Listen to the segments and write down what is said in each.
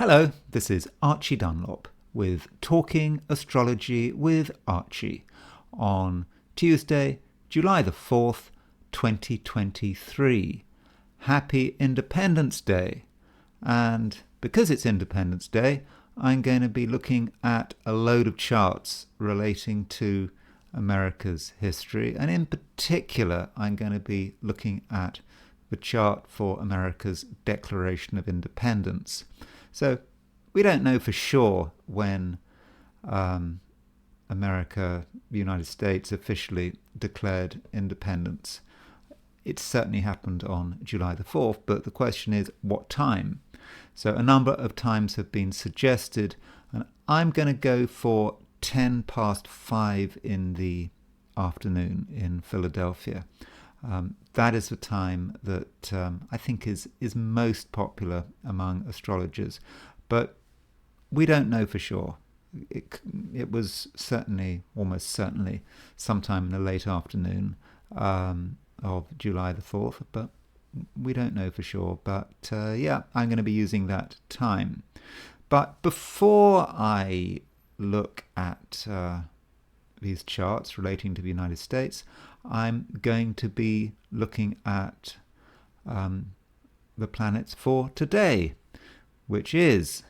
Hello, this is Archie Dunlop with Talking Astrology with Archie on Tuesday, July the 4th, 2023. Happy Independence Day. And because it's Independence Day, I'm going to be looking at a load of charts relating to America's history. And in particular, I'm going to be looking at the chart for America's Declaration of Independence. So we don't know for sure when America, the United States, officially declared independence. It certainly happened on July the 4th, but the question is what time? So a number of times have been suggested, and I'm going to go for 10 past 5 in the afternoon in Philadelphia. That is the time that I think is most popular among astrologers, but we don't know for sure. It was certainly, almost certainly, sometime in the late afternoon of July the 4th, but we don't know for sure. But yeah, I'm going to be using that time. But before I look at these charts relating to the United States, I'm going to be looking at the planets for today, which is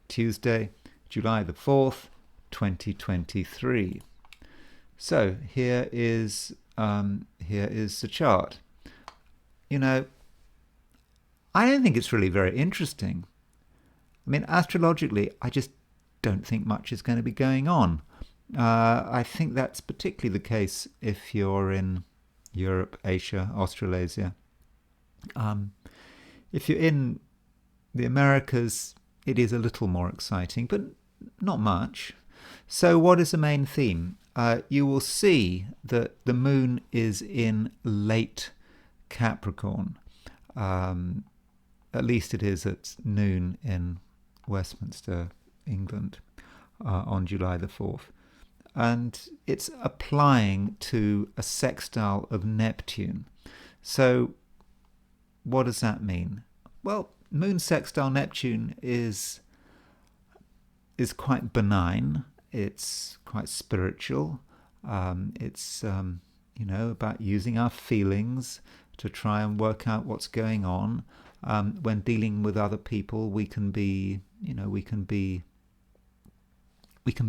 Tuesday, July the 4th, 2023. So here is the chart. You know, I don't think it's really very interesting. I mean, astrologically, I just don't think much is going to be going on. I think that's particularly the case if you're in Europe, Asia, Australasia. If you're in the Americas, it is a little more exciting, but not much. So what is the main theme? You will see that the moon is in late Capricorn. At least it is at noon in Westminster, England, on July the 4th. And it's applying to a sextile of Neptune. So what does that mean? Well, moon sextile Neptune is quite benign. It's quite spiritual. It's about using our feelings to try and work out what's going on. When dealing with other people, we can be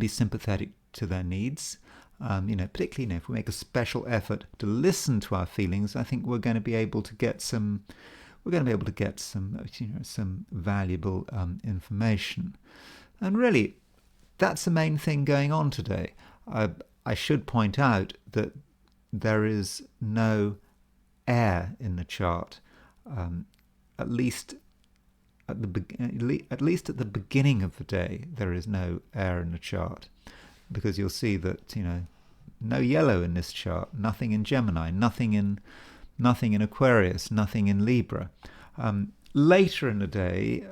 sympathetic to their needs. Particularly if we make a special effort to listen to our feelings, I think we're going to be able to get some valuable information. And really, that's the main thing going on today. I should point out that there is no air in the chart, at least at the beginning of the day. There is no air in the chart, because you'll see that no yellow in this chart, nothing in Gemini, nothing in Aquarius, nothing in Libra. Later in the day,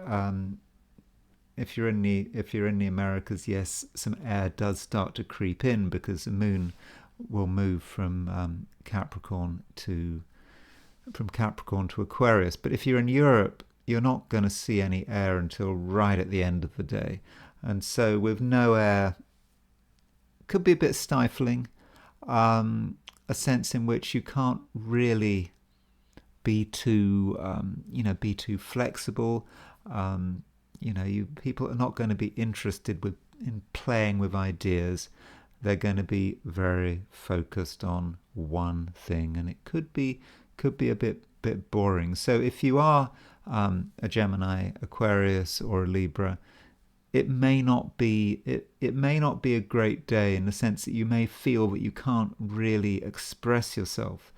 if you're in the Americas, yes, some air does start to creep in because the moon will move from Capricorn to Aquarius. But if you're in Europe, you're not going to see any air until right at the end of the day. And so with no air, could be a bit stifling, a sense in which you can't really be too flexible. People are not going to be interested in playing with ideas. They're going to be very focused on one thing, and it could be a bit boring. So if you are a Gemini, Aquarius, or a Libra, it may not be a great day, in the sense that you may feel that you can't really express yourself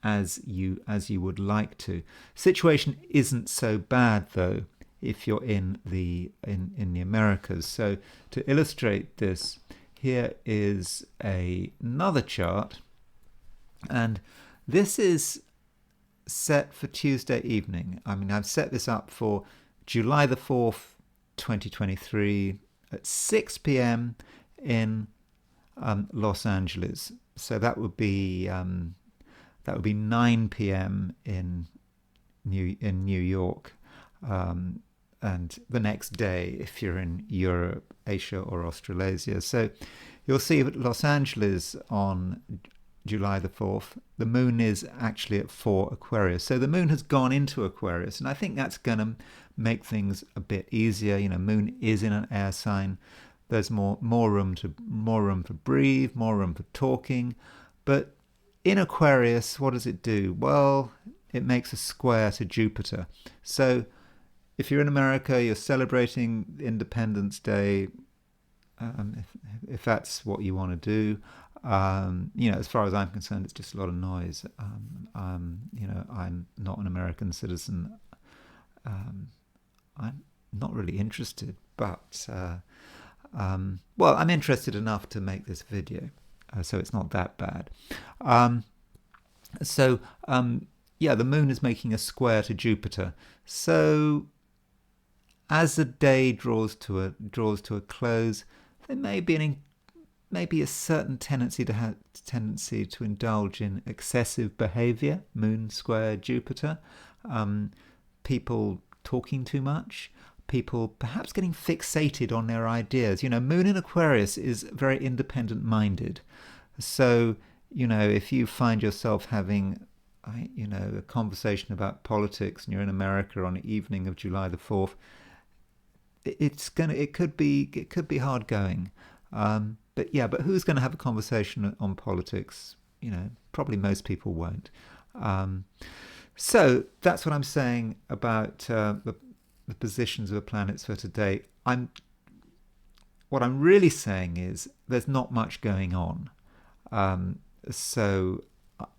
as you would like to. Situation isn't so bad though if you're in the Americas. So to illustrate this, here is another chart, and this is set for Tuesday evening. I mean, I've set this up for July the 4th, 2023 at 6 p.m. in Los Angeles. So that would be 9 p.m. in New York. and the next day if you're in Europe, Asia, or Australasia. So you'll see at Los Angeles on July the 4th, the moon is actually at 4 Aquarius. So the moon has gone into Aquarius, and I think that's going to make things a bit easier. Moon is in an air sign. There's more room to breathe, more room for talking. But in Aquarius, what does it do? Well, it makes a square to Jupiter. So if you're in America, you're celebrating Independence Day, if that's what you want to do. As far as I'm concerned, it's just a lot of noise. I'm not an American citizen. I'm not really interested, but I'm interested enough to make this video, so it's not that bad. The moon is making a square to Jupiter. So as the day draws to a close, there may be a certain tendency to indulge in excessive behavior. Moon square Jupiter, people talking too much, people perhaps getting fixated on their ideas. Moon in Aquarius is very independent-minded. So, if you find yourself having, a conversation about politics and you're in America on the evening of July the 4th, it could be hard going. But who's going to have a conversation on politics? Probably most people won't. So that's what I'm saying about the positions of the planets for today. What I'm really saying is there's not much going on. So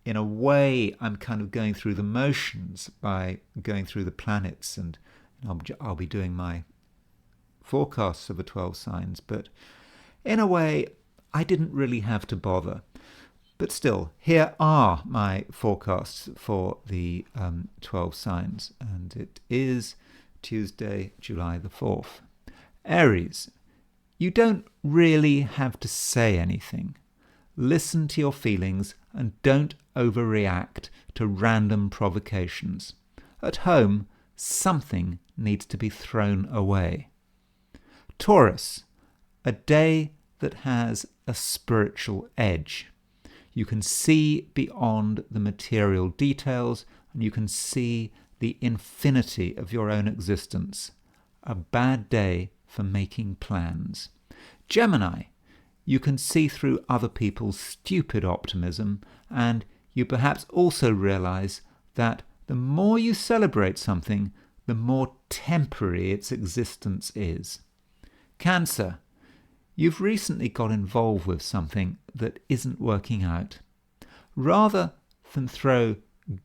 in a way, I'm kind of going through the motions by going through the planets, and I'll be doing my forecasts of the 12 signs, but in a way, I didn't really have to bother. But still, here are my forecasts for the 12 signs, and it is Tuesday, July the 4th. Aries, you don't really have to say anything. Listen to your feelings and don't overreact to random provocations. At home, something needs to be thrown away. Taurus, a day that has a spiritual edge. You can see beyond the material details, and you can see the infinity of your own existence. A bad day for making plans. Gemini, you can see through other people's stupid optimism, and you perhaps also realize that the more you celebrate something, the more temporary its existence is. Cancer, you've recently got involved with something that isn't working out. Rather than throw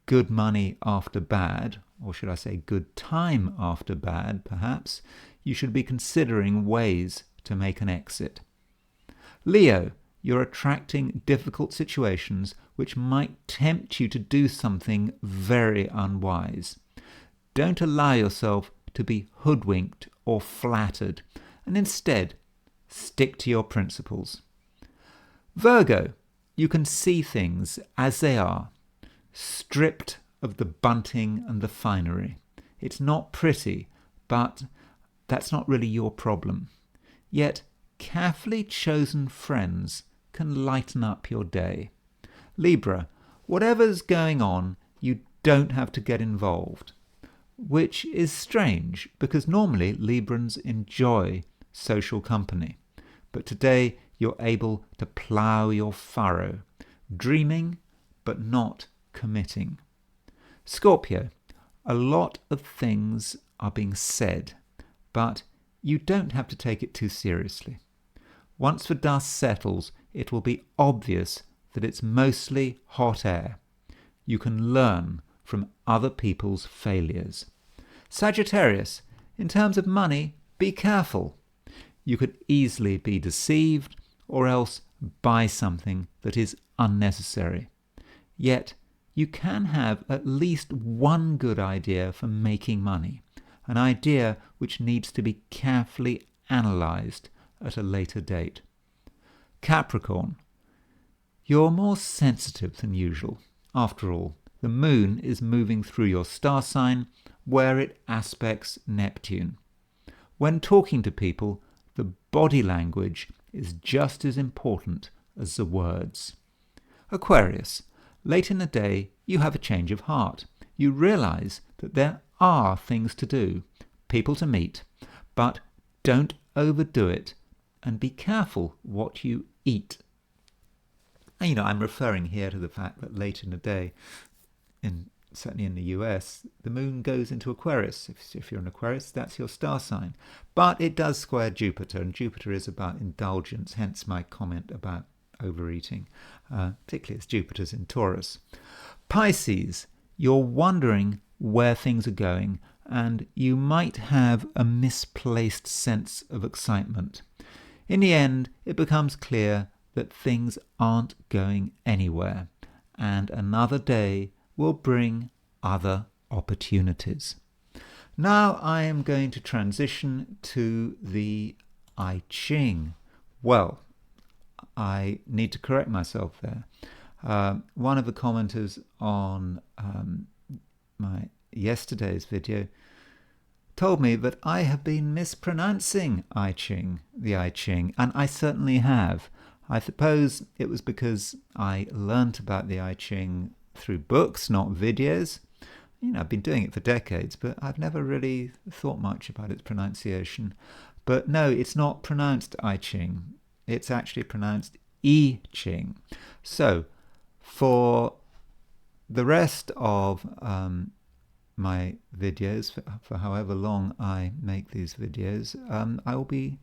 good money after bad, or should I say good time after bad, perhaps, you should be considering ways to make an exit. Leo, you're attracting difficult situations which might tempt you to do something very unwise. Don't allow yourself to be hoodwinked or flattered, and instead stick to your principles. Virgo, you can see things as they are, stripped of the bunting and the finery. It's not pretty, but that's not really your problem. Yet, carefully chosen friends can lighten up your day. Libra, whatever's going on, you don't have to get involved. Which is strange, because normally Librans enjoy social company. But today you're able to plough your furrow, dreaming but not committing. Scorpio, a lot of things are being said, but you don't have to take it too seriously. Once the dust settles, it will be obvious that it's mostly hot air. You can learn from other people's failures. Sagittarius, in terms of money, be careful. You could easily be deceived or else buy something that is unnecessary. Yet, you can have at least one good idea for making money, an idea which needs to be carefully analysed at a later date. Capricorn, you're more sensitive than usual. After all, the moon is moving through your star sign where it aspects Neptune. When talking to people, the body language is just as important as the words. Aquarius, late in the day, you have a change of heart. You realize that there are things to do, people to meet, but don't overdo it, and be careful what you eat. And, I'm referring here to the fact that late in the day, certainly in the US, the moon goes into Aquarius. If you're an Aquarius, that's your star sign. But it does square Jupiter, and Jupiter is about indulgence, hence my comment about overeating, particularly as Jupiter's in Taurus. Pisces, you're wondering where things are going, and you might have a misplaced sense of excitement. In the end, it becomes clear that things aren't going anywhere, and another day will bring other opportunities. Now I am going to transition to the I Ching. Well, I need to correct myself there. One of the commenters on my yesterday's video told me that I have been mispronouncing I Ching, the I Ching, and I certainly have. I suppose it was because I learnt about the I Ching through books, not videos. I've been doing it for decades, but I've never really thought much about its pronunciation. But no, it's not pronounced I Ching. It's actually pronounced I Ching. So, for the rest of my videos, for however long I make these videos, I will be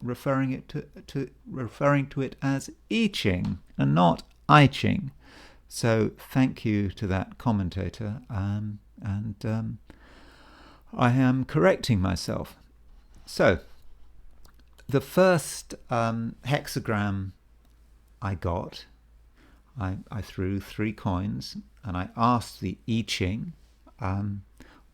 referring to it as I Ching and not I Ching. So thank you to that commentator, and I am correcting myself. So the first hexagram I got, I threw 3 coins, and I asked the I Ching,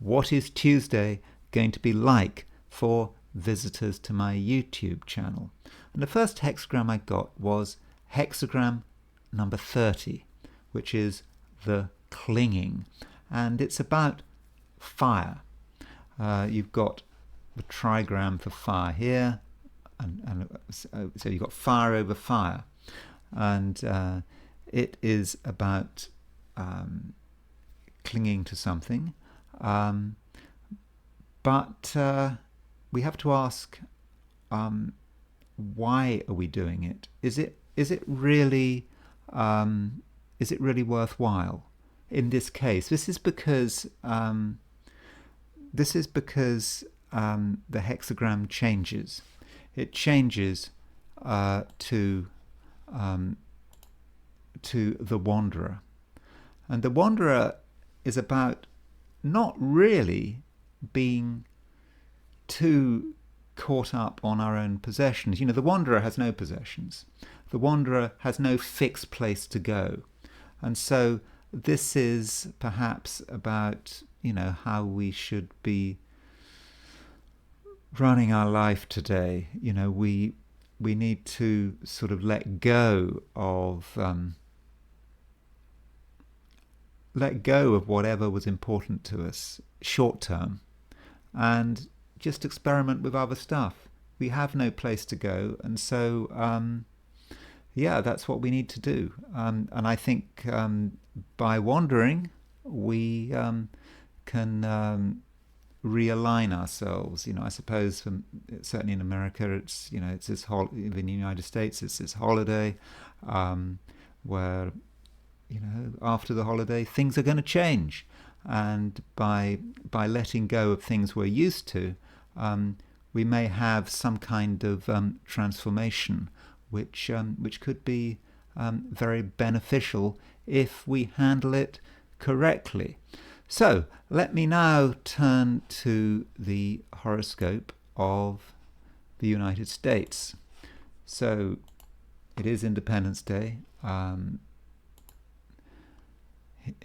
what is Tuesday going to be like for visitors to my YouTube channel? And the first hexagram I got was hexagram number 30, which is the clinging, and it's about fire. You've got the trigram for fire here, and so you've got fire over fire, and it is about clinging to something, but we have to ask, why are we doing it? Is it really worthwhile? In this case, this is because the hexagram changes. It changes to the Wanderer, and the Wanderer is about not really being too caught up on our own possessions. The Wanderer has no possessions. The Wanderer has no fixed place to go. And so this is perhaps about, how we should be running our life today. We need to sort of let go of whatever was important to us short term, and just experiment with other stuff. We have no place to go, and so that's what we need to do. And I think by wandering, we can realign ourselves. I suppose certainly in America, it's it's this in the United States, it's this holiday where after the holiday things are going to change, and by letting go of things we're used to, we may have some kind of transformation, which could be very beneficial if we handle it correctly. So let me now turn to the horoscope of the United States. So it is Independence Day.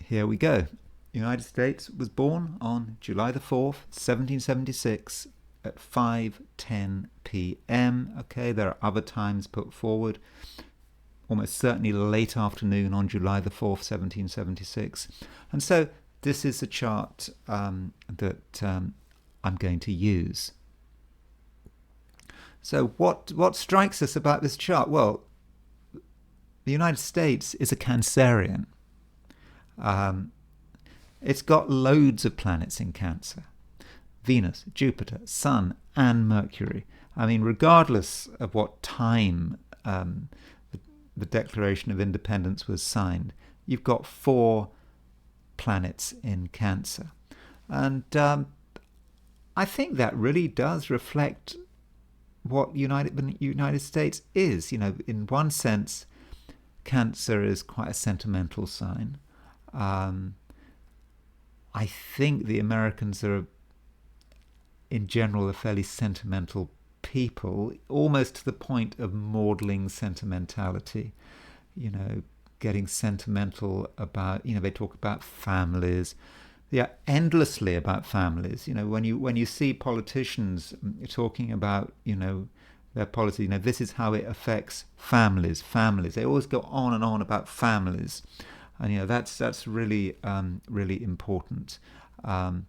Here we go. United States was born on July the 4th, 1776 at 5:10 p.m. Okay, there are other times put forward. Almost certainly late afternoon on July the 4th, 1776. And so this is the chart that I'm going to use. So what strikes us about this chart? Well, the United States is a Cancerian. Um, it's got loads of planets in Cancer. Venus, Jupiter, Sun, and Mercury. I mean, regardless of what time the Declaration of Independence was signed, you've got 4 planets in Cancer. And I think that really does reflect what the United States is. In one sense, Cancer is quite a sentimental sign. I think the Americans are, in general, a fairly sentimental people, almost to the point of maudling sentimentality. Getting sentimental about, they talk about families. Yeah, endlessly about families. When you see politicians talking about, their policy, this is how it affects families. They always go on and on about families, and that's really really important. And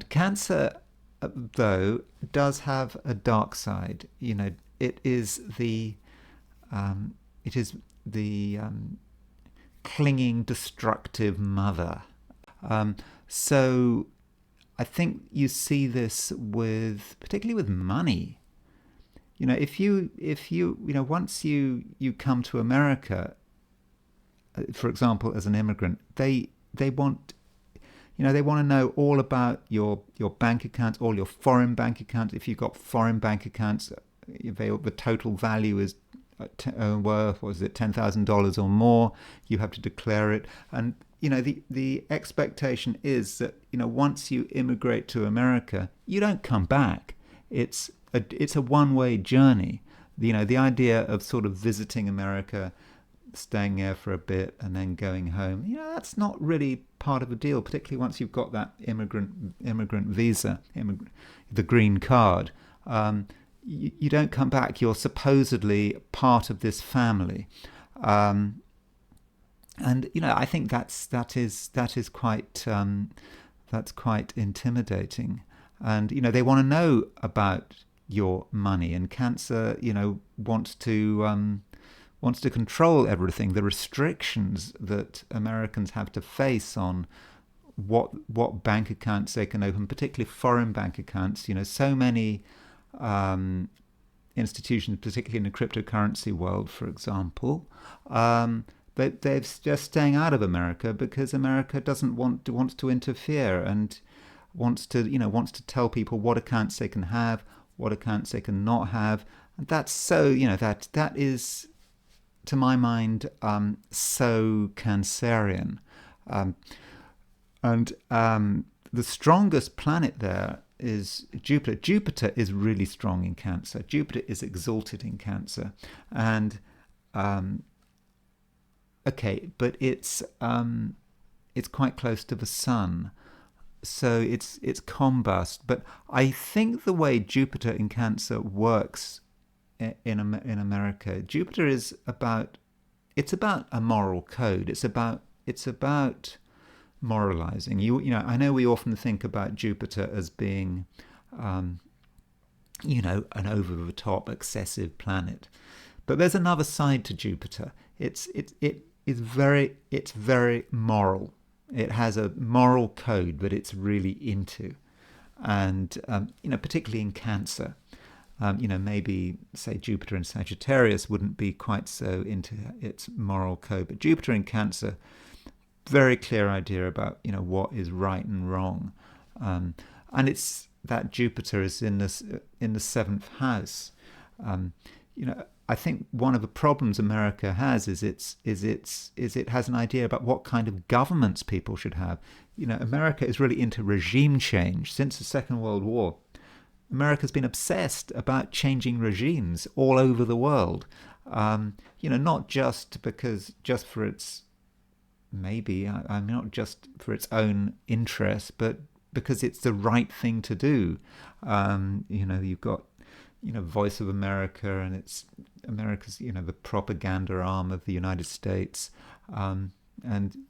Cancer, though, does have a dark side. It is the clinging, destructive mother. So I think you see this particularly with money. If you once you come to America, for example, as an immigrant, they want they want to know all about your bank accounts, all your foreign bank accounts. If you've got foreign bank accounts, the total value is worth, was it $10,000 or more? You have to declare it, and the expectation is that once you immigrate to America, you don't come back. It's a one-way journey. The idea of sort of visiting America, staying there for a bit, and then going home. That's not really part of the deal. Particularly once you've got that immigrant visa, the green card. You don't come back. You're supposedly part of this family, and I think that is quite intimidating. And they want to know about your money. And Cancer, wants to control everything. The restrictions that Americans have to face on what bank accounts they can open, particularly foreign bank accounts. So many institutions, particularly in the cryptocurrency world, for example, they're just staying out of America because America wants to interfere and wants to tell people what accounts they can have, what accounts they can not have. And that's so that is, to my mind, so Cancerian. And the strongest planet there is Jupiter. Jupiter is really strong in Cancer. Jupiter is exalted in Cancer, and but it's quite close to the Sun, so it's combust. But I think the way Jupiter in Cancer works in America, Jupiter is about a moral code. It's about moralizing. I know we often think about Jupiter as being, an over-the-top, excessive planet, but there's another side to Jupiter. It's very moral. It has a moral code that it's really into, and particularly in Cancer. Maybe say Jupiter in Sagittarius wouldn't be quite so into its moral code, but Jupiter in Cancer, very clear idea about what is right and wrong, and it's that Jupiter is in the 7th house. I think one of the problems America has is it has an idea about what kind of governments people should have. America is really into regime change since the Second World War. America's been obsessed about changing regimes all over the world. Not just for its not just for its own interest, but because it's the right thing to do. You've got Voice of America, and it's America's the propaganda arm of the United States, and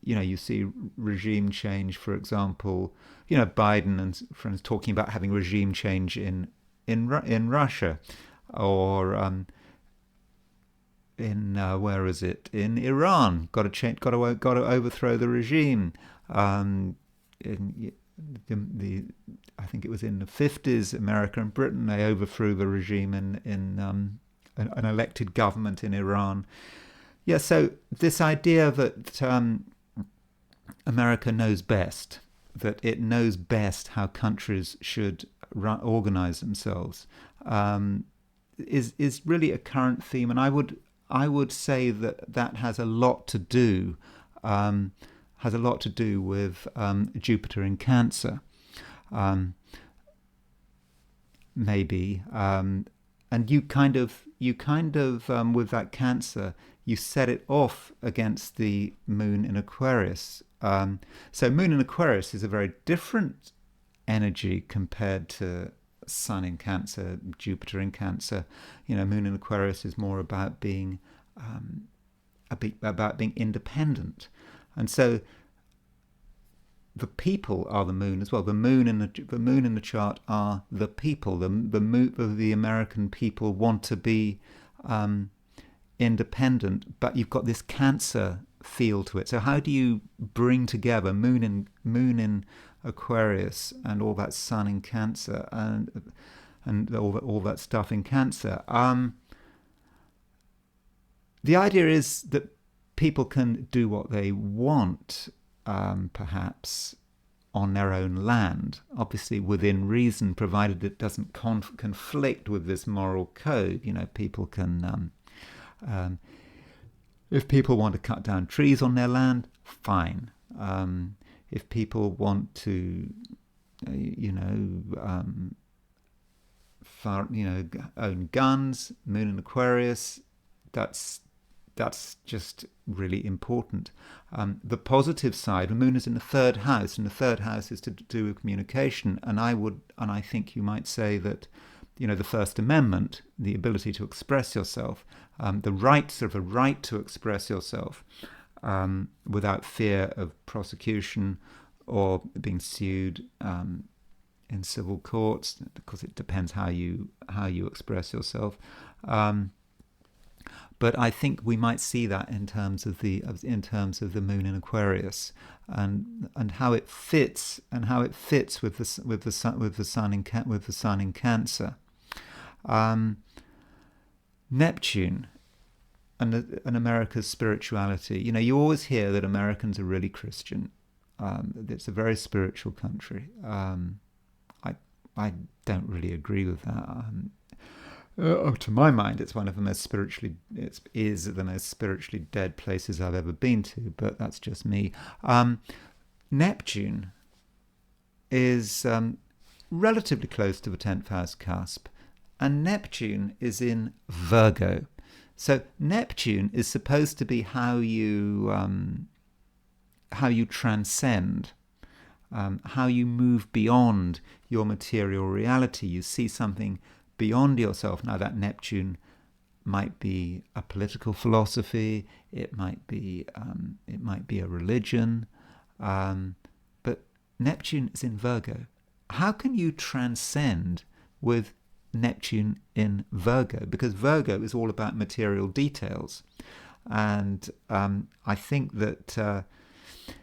you see regime change, for example. Biden and friends talking about having regime change in Russia. or in where is it? In Iran, got to overthrow the regime. In the I think it was in the 50s, America and Britain, they overthrew the regime in an elected government in Iran. Yeah, so this idea that America knows best, that it knows best how countries should organize themselves, is really a current theme, and I would say that has a lot to do with Jupiter in Cancer, maybe, and you kind of with that Cancer, you set it off against the Moon in Aquarius. So Moon in Aquarius is a very different energy compared to Sun in Cancer, Jupiter in Cancer. Moon in Aquarius is more about being independent, and so the people are the moon as well. The moon in the chart are the people. The American people want to be independent, but you've got this Cancer feel to it. So how do you bring together moon in Aquarius and all that Sun in Cancer and all that stuff in Cancer? The idea is that people can do what they want, perhaps on their own land, obviously within reason, provided it doesn't conflict with this moral code. People can, if people want to cut down trees on their land, fine. If people want to, own guns, Moon in Aquarius, that's just really important. The positive side, the Moon is in the third house, and the third house is to do with communication. And I think you might say that, the First Amendment, the ability to express yourself, the right to express yourself without fear of prosecution or being sued in civil courts, because it depends how you express yourself. But I think we might see that in terms of the Moon in Aquarius, and how it fits with the Sun in Cancer. Neptune and America's spirituality. You always hear that Americans are really Christian. It's a very spiritual country. I don't really agree with that. To my mind, it's one of the most spiritually dead places I've ever been to. But that's just me. Neptune is relatively close to the 10th house cusp, and Neptune is in Virgo. So Neptune is supposed to be how you transcend, how you move beyond your material reality. You see something beyond yourself. Now, that Neptune might be a political philosophy, it might be a religion, but Neptune is in Virgo. How can you transcend with Neptune in Virgo? Because Virgo is all about material details, and I think that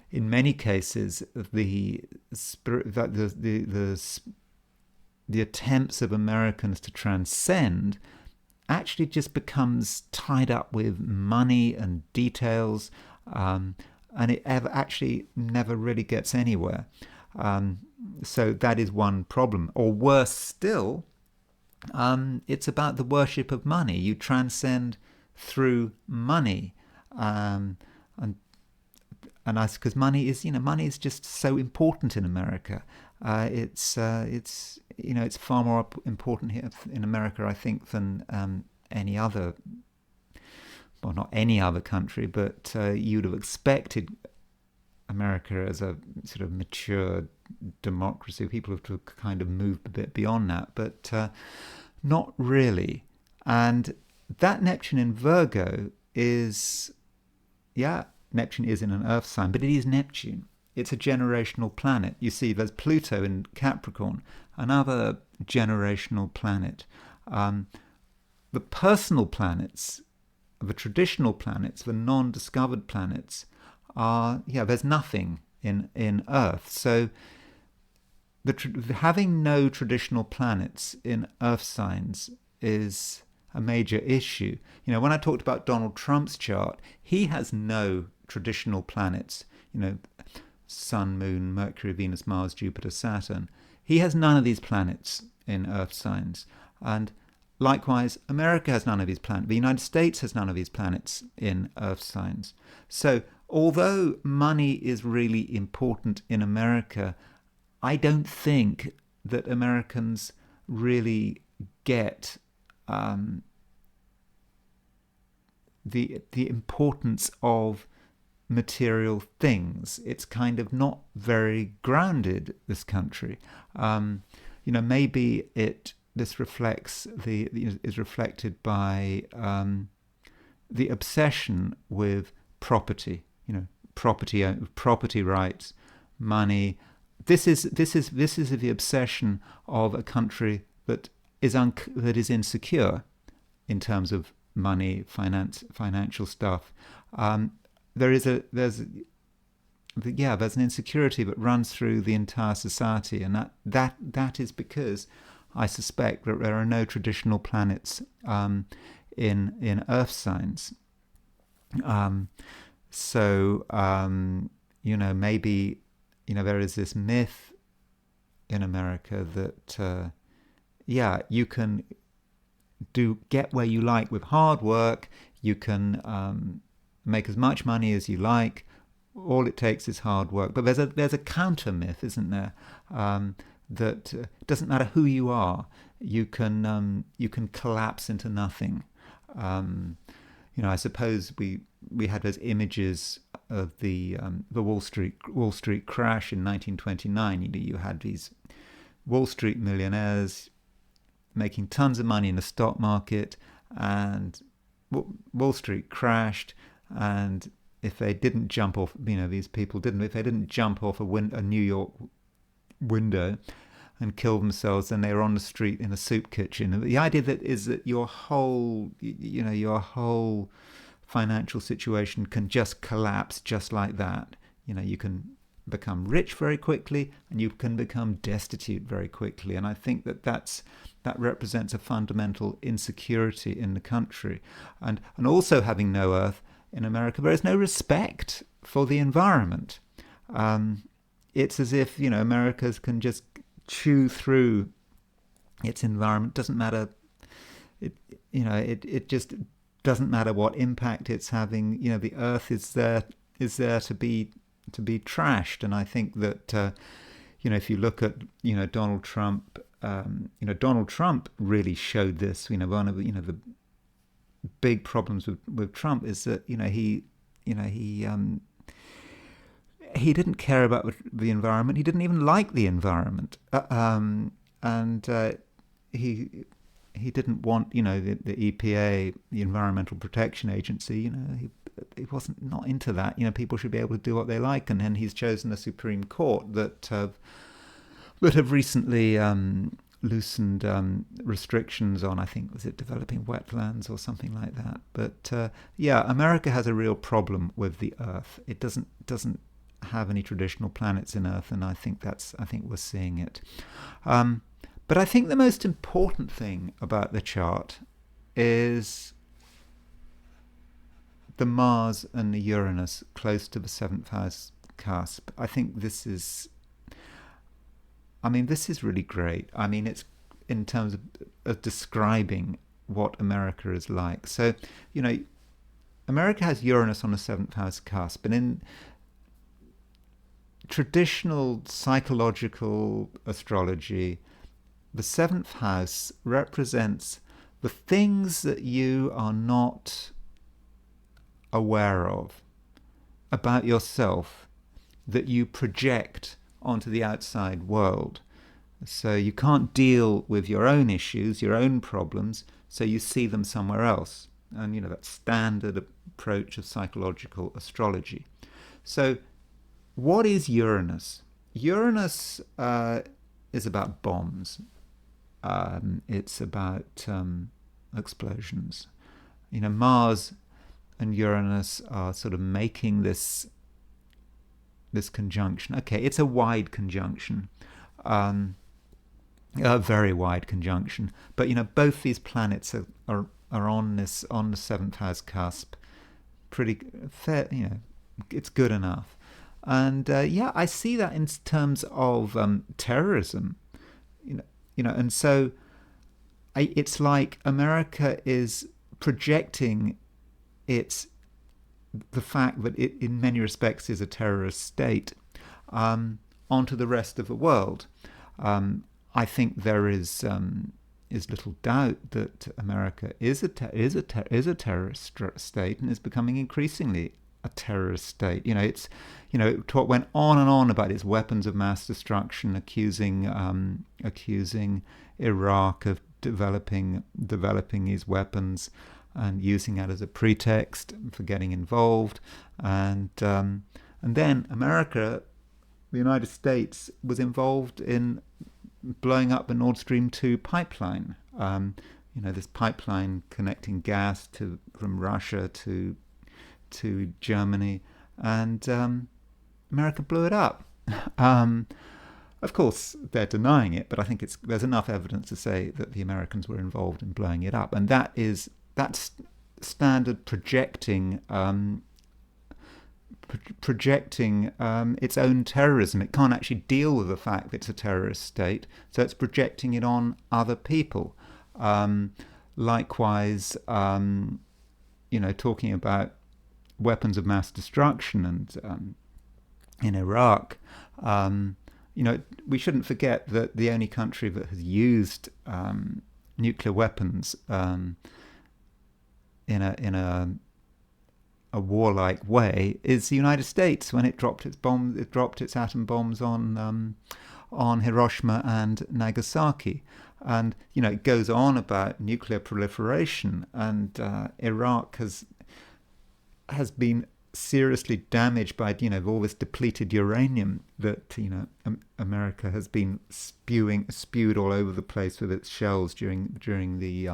in many cases the attempts of Americans to transcend actually just becomes tied up with money and details, and it actually never really gets anywhere. So that is one problem. Or worse still, it's about the worship of money. You transcend through money, because money is just so important in America. It's far more important here in America, I think, than any other. Well, not any other country, but you'd have expected America as a sort of mature democracy. People have to kind of move a bit beyond that, but not really. And that Neptune in Virgo is, Neptune is in an Earth sign, but it is Neptune. It's a generational planet. You see, there's Pluto in Capricorn, another generational planet. the personal planets, the traditional planets, the non-discovered planets are, there's nothing in Earth. So having no traditional planets in Earth signs is a major issue. When I talked about Donald Trump's chart, he has no traditional planets, Sun, Moon, Mercury, Venus, Mars, Jupiter, Saturn. He has none of these planets in Earth signs. And likewise, America has none of these planets. The United States has none of these planets in Earth signs. So although money is really important in America, I don't think that Americans really get the importance of material things. It's kind of not very grounded, this country. Maybe this reflects is reflected by the obsession with property. Property rights, money. This is the obsession of a country that is insecure in terms of money, financial stuff. There's an insecurity that runs through the entire society, and that is because I suspect that there are no traditional planets in Earth signs. Maybe there is this myth in America that you can get where you like with hard work. You can make as much money as you like. All it takes is hard work. But there's a counter myth, isn't there? That doesn't matter who you are, you can collapse into nothing. I suppose we had those images of the Wall Street crash in 1929. You had these Wall Street millionaires making tons of money in the stock market, and Wall Street crashed. And if they didn't jump off, these people didn't. If they didn't jump off a New York window and kill themselves, then they were on the street in a soup kitchen. The idea that your whole financial situation can just collapse just like that. You can become rich very quickly, and you can become destitute very quickly. And I think that represents a fundamental insecurity in the country. And also, having no Earth in America, there is no respect for the environment. It's as if America can just chew through its environment. Doesn't matter. It just doesn't matter what impact it's having. The Earth is there to be trashed. And I think that if you look at Donald Trump, Donald Trump really showed this. One of the big problems with Trump is that he didn't care about the environment. He didn't even like the environment, and he didn't want the EPA, the Environmental Protection Agency. He wasn't not into that. People should be able to do what they like, and then he's chosen a Supreme Court that have recently loosened restrictions on, I think, was it developing wetlands or something like that. But America has a real problem with the Earth. It doesn't have any traditional planets in Earth, and I think we're seeing it. But I think the most important thing about the chart is the Mars and the Uranus close to the 7th house cusp. I think this is really great. It's in terms of describing what America is like. So, America has Uranus on the 7th house cusp, and in traditional psychological astrology, the 7th house represents the things that you are not aware of about yourself that you project onto the outside world. So you can't deal with your own issues, your own problems, so you see them somewhere else. And that standard approach of psychological astrology. So what is Uranus? Uranus is about bombs. It's about explosions. Mars and Uranus are sort of making this conjunction. Okay, it's a wide conjunction, a very wide conjunction. But both these planets are on the seventh house cusp. Pretty fair. It's good enough. And I see that in terms of terrorism. And so it's like America is projecting the fact that it, in many respects, is a terrorist state onto the rest of the world. I think there is little doubt that America is a terrorist state and is becoming increasingly a terrorist state. It went on and on about its weapons of mass destruction, accusing Iraq of developing these weapons and using that as a pretext for getting involved. And then America, the United States, was involved in blowing up the Nord Stream 2 pipeline. This pipeline connecting gas from Russia to Germany, and America blew it up. Of course, they're denying it, but I think there's enough evidence to say that the Americans were involved in blowing it up, and that's standard projecting its own terrorism. It can't actually deal with the fact that it's a terrorist state, so it's projecting it on other people. Likewise, talking about weapons of mass destruction and in Iraq, we shouldn't forget that the only country that has used nuclear weapons in a warlike way is the United States. When it dropped its atom bombs on Hiroshima and Nagasaki. And it goes on about nuclear proliferation, and Iraq has been seriously damaged by all this depleted uranium that America has been spewed all over the place with its shells during the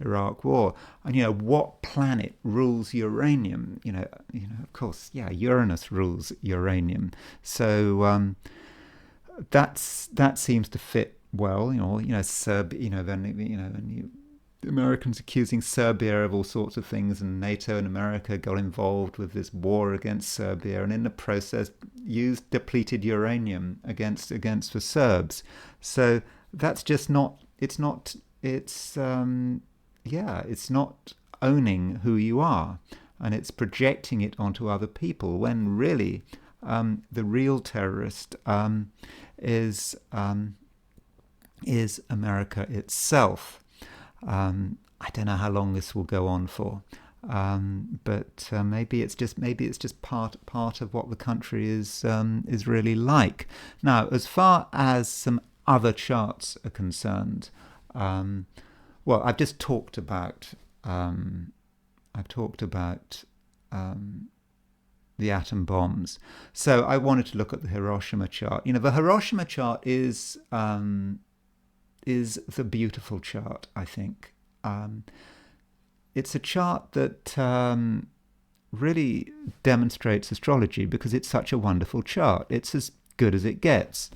Iraq War. And what planet rules uranium? Of course, Uranus rules uranium. So that seems to fit well. Serbia. The Americans accusing Serbia of all sorts of things, and NATO and America got involved with this war against Serbia, and in the process used depleted uranium against the Serbs. So that's just not. It's not owning who you are, and it's projecting it onto other people, when really the real terrorist is America itself. I don't know how long this will go on for, but maybe it's just part of what the country is really like. Now, as far as some other charts are concerned, I've just talked about the atom bombs. So I wanted to look at the Hiroshima chart. The Hiroshima chart is the beautiful chart, I think. It's a chart that really demonstrates astrology because it's such a wonderful chart. It's as good as it gets.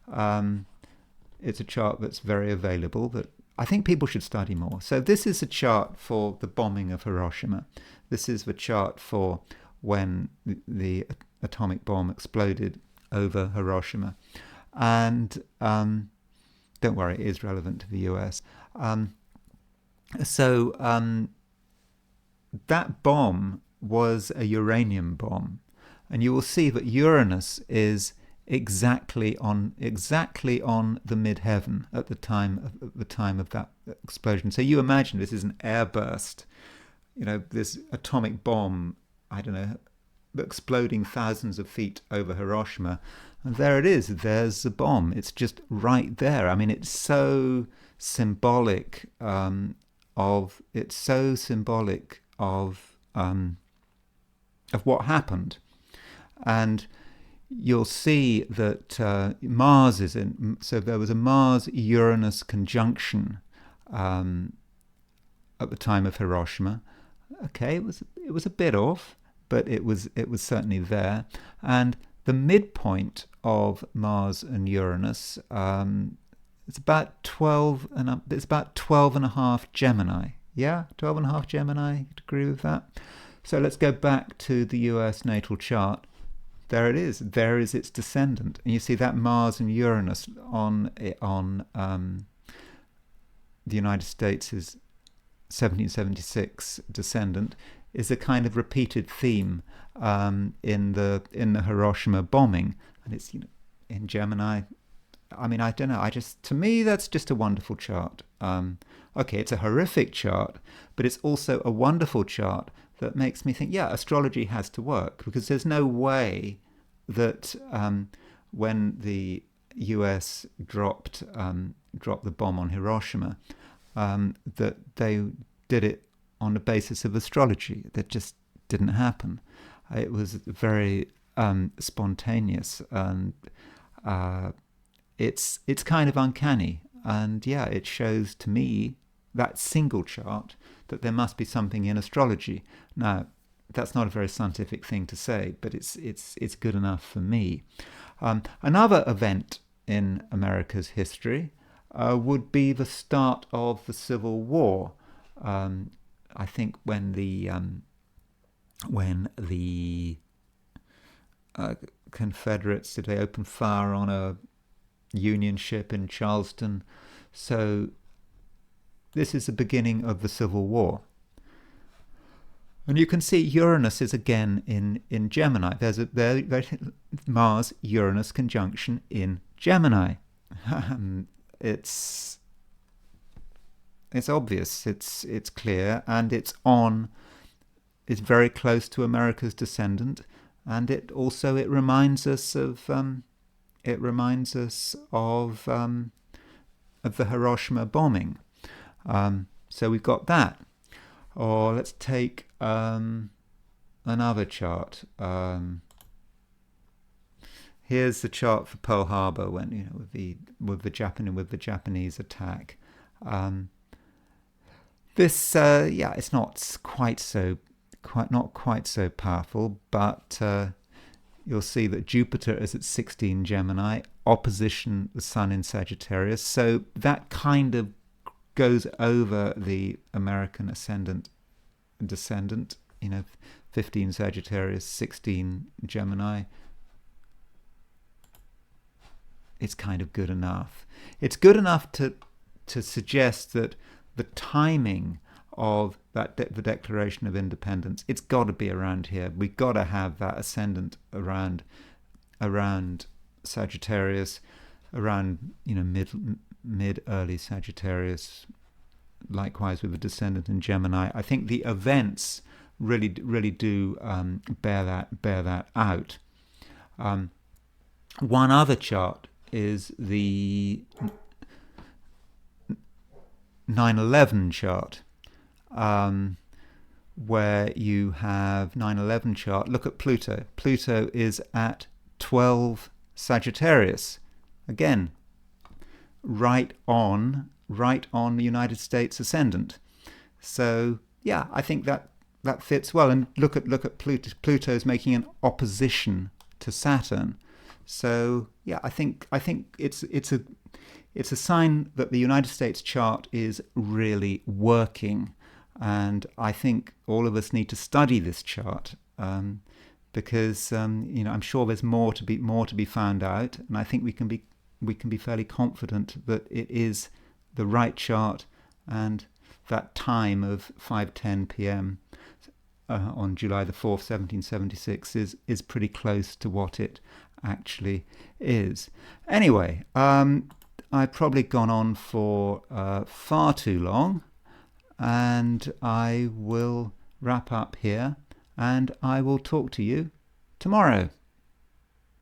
It's a chart that's very available, that I think people should study more. So this is a chart for the bombing of Hiroshima. This is the chart for when the atomic bomb exploded over Hiroshima. And don't worry, it is relevant to the US. So that bomb was a uranium bomb. And you will see that Uranus is exactly on the midheaven at the time of that explosion. So you imagine this is an airburst, this atomic bomb, I don't know, exploding thousands of feet over Hiroshima, and there it is. There's the bomb. It's just right there. I mean, it's so symbolic of what happened, and you'll see that Mars is in. So there was a Mars-Uranus conjunction at the time of Hiroshima. Okay, it was a bit off, but it was certainly there. And the midpoint of Mars and Uranus, it's about 12 and it's about 12 and a half Gemini. Yeah, 12 and a half Gemini. You'd agree with that? So let's go back to the US natal chart. There it is. There is its descendant, and you see that Mars and Uranus on the United States' 1776 descendant is a kind of repeated theme in the Hiroshima bombing, and it's in Gemini. I mean, I don't know. To me, that's just a wonderful chart. Okay, it's a horrific chart, but it's also a wonderful chart that makes me think, yeah, astrology has to work, because there's no way that when the US dropped the bomb on Hiroshima, that they did it on the basis of astrology. That just didn't happen. It was very spontaneous, and it's kind of uncanny. And yeah, it shows to me, that single chart, that there must be something in astrology. Now, that's not a very scientific thing to say, but it's good enough for me. Another event in America's history would be the start of the Civil War. I think when the Confederates, did they open fire on a Union ship in Charleston? So this is the beginning of the Civil War. And you can see Uranus is again in Gemini. There's Mars-Uranus conjunction in Gemini. It's obvious, it's clear, and it's very close to America's descendant, and it reminds us of the Hiroshima bombing. So we've got that. Or let's take another chart. Here's the chart for Pearl Harbor, when with the Japanese attack. This it's not quite so powerful, but you'll see that Jupiter is at 16 Gemini, opposition the Sun in Sagittarius. So that kind of goes over the American descendant, 15 Sagittarius, 16 Gemini. It's kind of good enough. It's good enough to suggest that the timing of the Declaration of Independence, it's got to be around here. We've got to have that ascendant around Sagittarius, around mid early Sagittarius, likewise with the descendant in Gemini. I think the events really do bear that out. One other chart is the 9/11 chart, where you have 9/11 chart. Look at Pluto. Pluto is at 12 Sagittarius. Again, right on the United States ascendant. So yeah, I think that fits well. And look at Pluto. Pluto's making an opposition to Saturn. So yeah, I think it's a sign that the United States chart is really working. And I think all of us need to study this chart, because I'm sure there's more to be found out, and I think we can be fairly confident that it is the right chart, and that time of 5:10 p.m. On July the 4th, 1776 is pretty close to what it actually is. Anyway, I've probably gone on for far too long, and I will wrap up here, and I will talk to you tomorrow.